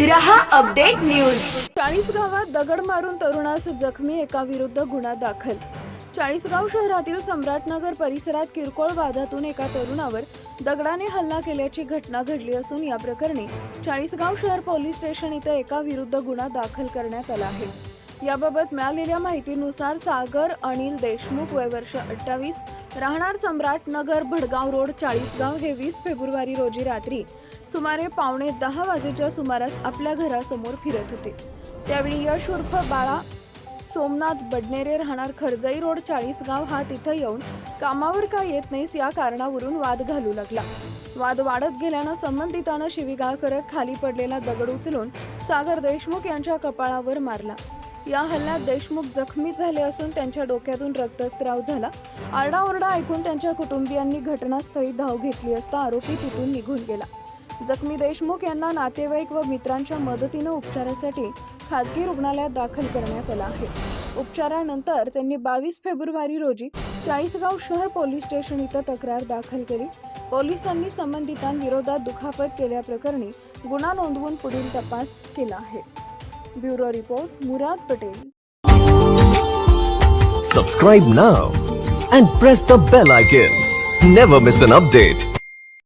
रहा update news. 40 गावात दगड मारून तरुणास जखमी, एका विरुद्ध गुन्हा दाखल। 40गाव शहरातील सम्राटनगर परिसरात किरकोळ वादातून एका तरुणावर दगडाने हल्ला केल्याची घटना घडली असून या प्रकरणी 40गाव शहर पोलीस स्टेशन इथे एका विरुद्ध गुन्हा दाखल करण्यात आला आहे। याबाबत मिळालेल्या माहितीनुसार सागर अनिल देशमुख, वय वर्ष 28, राहणार सम्राटनगर, भडगाव रोड, 40गाव हे 20 फेब्रुवारी रोजी रात्री सुमारे 9:15 वाजेच्या सुमारास आपल्या घरासमोर फिरत होते। त्यावेळी यश उर्फ बाळा सोमनाथ बडनेरे, राहणार खरजई रोड, 40गाव हा तिथे येऊन कामावर का येत नाहीस या कारणावरून वाद घालू लागला। वाद वाढत गेल्यानं संबंधितानं शिवीगाळ करत खाली पडलेला दगड उचलून सागर देशमुख यांच्या कपाळावर मारला। या हल्ल्यात देशमुख जखमी झाले असून त्यांच्या डोक्यातून रक्तस्राव झाला। आरडाओरडा ऐकून त्यांच्या कुटुंबियांनी घटनास्थळी धाव घेतली असता आरोपी तिथून निघून गेला। जखमी देशमुख यांना नातेवाईक व मित्रांच्या मदतीने उपचारासाठी खासगी रुग्णालयात दाखल करण्यात आला आहे। उपचारानंतर त्यांनी 22 फेब्रुवारी रोजी 40गाव शहर पोलीस स्टेशन इथं तक्रार दाखल केली। पोलिसांनी संबंधितांविरोधात दुखापत केल्याप्रकरणी गुन्हा नोंदवून पुढील तपास केला आहे। Bureau report, Murad Patel. Subscribe now and press the bell icon. Never miss an update.